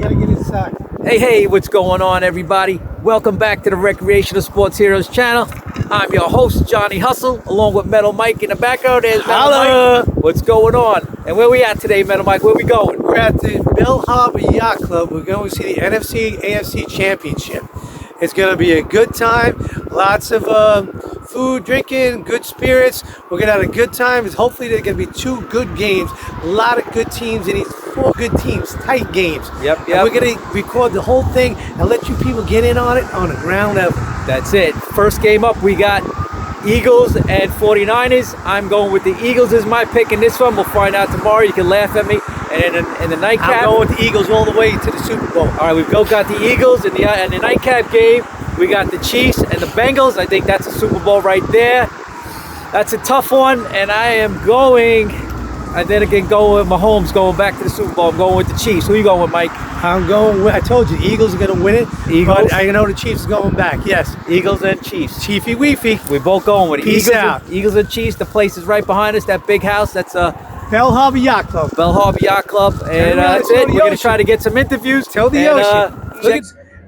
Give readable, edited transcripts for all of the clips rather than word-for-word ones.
gotta get inside. Hey, what's going on, everybody? Welcome back to the Recreational Sports Heroes channel. I'm your host, Johnny Hustle, along with Metal Mike in the background. There's Metal Mike. What's going on? And where we at today, Metal Mike? Where we going? We're at the Belle Harbor Yacht Club. We're going to see the NFC AFC Championship. It's going to be a good time. Lots of food, drinking, good spirits. We're going to have a good time. Hopefully, there's going to be two good games. A lot of good teams in these four good teams, tight games. Yep. And we're going to record the whole thing and let you people get in on it on the ground level. That's it. First game up, we got Eagles and 49ers. I'm going with the Eagles as my pick in this one. We'll find out tomorrow. You can laugh at me. And in the nightcap, I'm going with the Eagles all the way to the Super Bowl. All right, we've both got the Eagles in the nightcap game. We got the Chiefs and the Bengals. I think that's a Super Bowl right there. That's a tough one, and I am going. I then again go with Mahomes going back to the Super Bowl. I'm going with the Chiefs. Who are you going with, Mike? I'm going with, I told you, the Eagles are going to win it. Eagles. But I know the Chiefs are going back, yes. Eagles and Chiefs. Chiefy Weefy. We're both going with it. Peace out. Eagles and Chiefs. The place is right behind us, that big house. That's Belle Harbor Yacht Club. Belle Harbor Yacht Club. And that's it. We're going to try to get some interviews. Tell the ocean.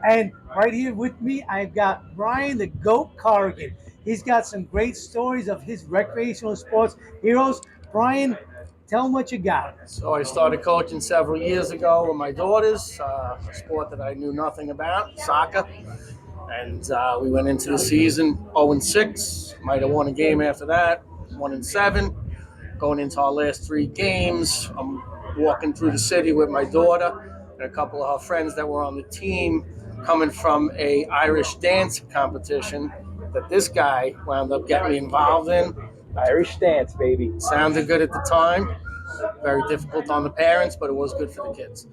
And right here with me, I've got Brian the GOAT Corrigan. He's got some great stories of his recreational sports heroes. Brian, tell them what you got. So I started coaching several years ago with my daughters, a sport that I knew nothing about, soccer. And we went into the season 0-6, might have won a game after that, 1-7. Going into our last three games, I'm walking through the city with my daughter and a couple of her friends that were on the team coming from a Irish dance competition that this guy wound up getting me involved in. Irish dance, baby. Sounded good at the time. Very difficult on the parents, but it was good for the kids.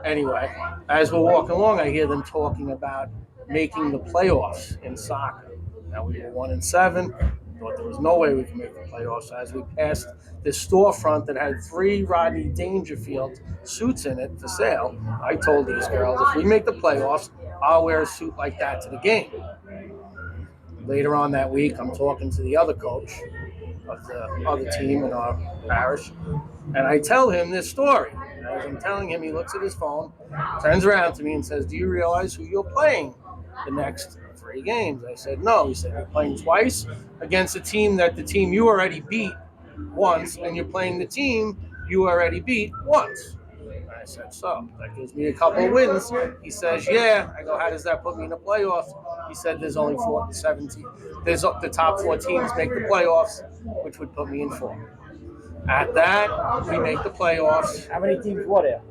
Anyway, as we're walking along, I hear them talking about making the playoffs in soccer. Now we were 1-7. Thought there was no way we could make the playoffs. As we passed this storefront that had 3 Rodney Dangerfield suits in it for sale, I told these girls, if we make the playoffs, I'll wear a suit like that to the game. Later on that week, I'm talking to the other coach of the other team in our parish, and I tell him this story. And as I'm telling him, he looks at his phone, turns around to me and says, "Do you realize who you're playing the next 3 games?" I said, "No." He said, "You're playing twice against a team that the team you already beat once, and you're playing the team you already beat once." I said, "So that gives me a couple of wins." He says, "Yeah." I go, "How does that put me in the playoffs?" He said, "There's only 17. There's the top 4 teams make the playoffs, which would put me in 4." At that, we make the playoffs. How many teams were there?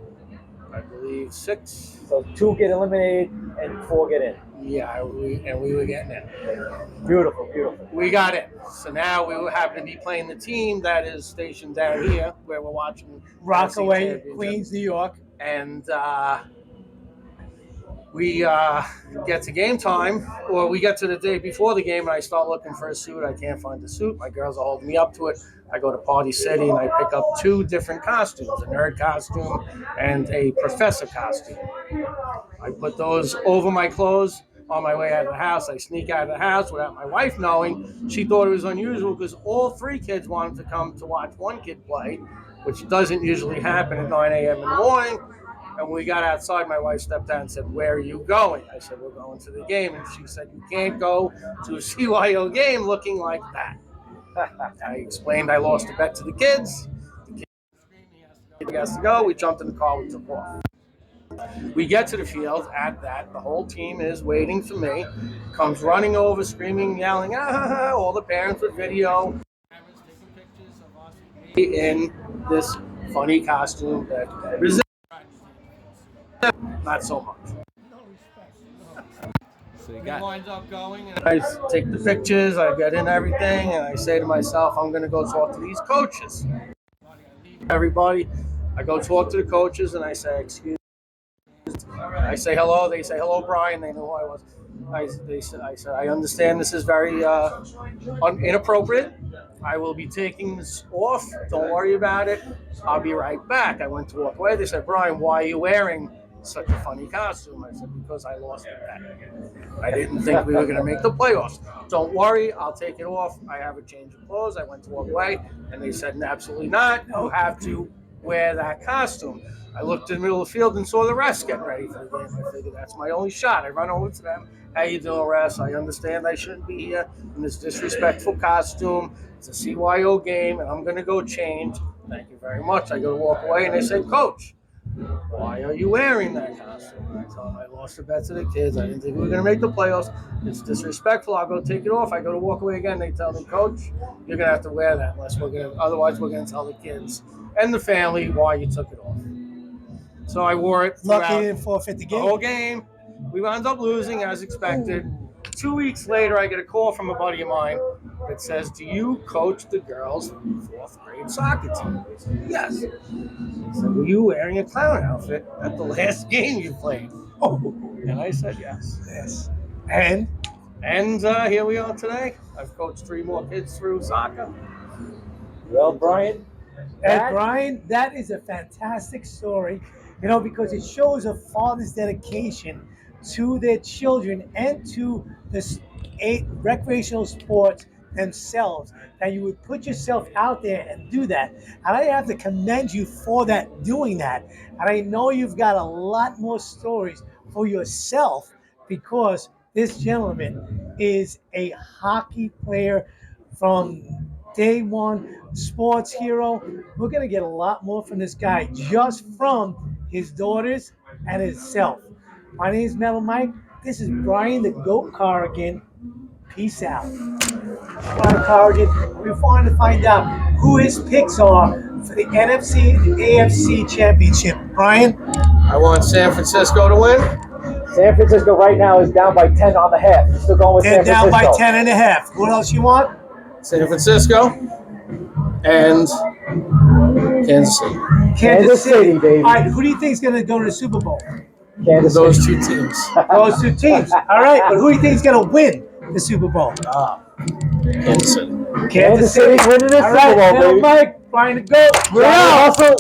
I believe 6. So 2 get eliminated and 4 get in. Yeah, we were getting in. Beautiful. We got it. So now we happen to be playing the team that is stationed down here where we're watching Rockaway, Queens, New York. And we get to game time, or we get to the day before the game, and I start looking for a suit. I can't find the suit. My girls are holding me up to it. I go to Party City, and I pick up 2 different costumes, a nerd costume and a professor costume. I put those over my clothes. On my way out of the house, I sneak out of the house without my wife knowing. She thought it was unusual because all 3 kids wanted to come to watch one kid play, which doesn't usually happen at 9 a.m. in the morning. And when we got outside, my wife stepped out and said, "Where are you going?" I said, "We're going to the game." And she said, "You can't go to a CYO game looking like that." I explained I lost a bet to the kids. The kid screamed, he has to go. We jumped in the car, we took off. We get to the field. At that, the whole team is waiting for me. Comes running over, screaming, yelling, "Ah!" All the parents with video. Taking pictures of us in this funny costume that not so much. So He winds up going, and I take the pictures, I get in everything, and I say to myself, I'm going to go talk to these coaches. Everybody, I go talk to the coaches, and I say, "Excuse me." I say hello. They say hello, Brian. They know who I was. I said, "I understand this is very inappropriate. I will be taking this off. Don't worry about it. I'll be right back." I went to walk away. They said, "Brian, why are you wearing such a funny costume?" I said, "Because I lost the bet. I didn't think we were going to make the playoffs. Don't worry, I'll take it off. I have a change of clothes." I went to walk away, and they said, "Absolutely not. You have to wear that costume." I looked in the middle of the field and saw the refs getting ready for the game. I figured that's my only shot. I run over to them. How you doing, refs? I understand I shouldn't be here in this disrespectful costume. It's a CYO game, and I'm going to go change. Thank you very much. I go to walk away, and they say, Coach, why are you wearing that costume? And I tell them I lost the bet to the kids. I didn't think we were going to make the playoffs. It's disrespectful. I'll go take it off. I go to walk away again. They tell me, Coach, you're going to have to wear that otherwise we're going to tell the kids and the family why you took it off. So I wore it Lucky you didn't forfeit the the game. whole game. We wound up losing as expected. 2 weeks later, I get a call from a buddy of mine that says, do you coach the girls' 4th grade soccer team? I said, yes. He said, were you wearing a clown outfit at the last game you played? Oh, And I said, yes. yes. And And here we are today. I've coached 3 more kids through soccer. Well, Brian, Brian, that is a fantastic story, because it shows a father's dedication to their children and to the recreational sports themselves, that you would put yourself out there and do that. And I have to commend you for doing that. And I know you've got a lot more stories for yourself, because this gentleman is a hockey player from day one, sports hero. We're going to get a lot more from this guy just from his daughters and himself. My name is Metal Mike. This is Brian the Goat Corrigan. Peace out. Brian Corrigan, we're trying to find out who his picks are for the NFC and AFC Championship. Brian? I want San Francisco to win. San Francisco right now is down by 10 on the half. You're still going with They're San Francisco. down by 10 and a half. What else you want? San Francisco and Kansas City. Kansas City, baby. All right, who do you think is going to go to the Super Bowl? Kansas Those City. 2 teams. Those 2 teams. All right, but who do you think is going to win the Super Bowl? Kansas City. Kansas City winning the All Super Bowl, right, Metal baby. Mike, Brian the Goat. We're out. Hustle.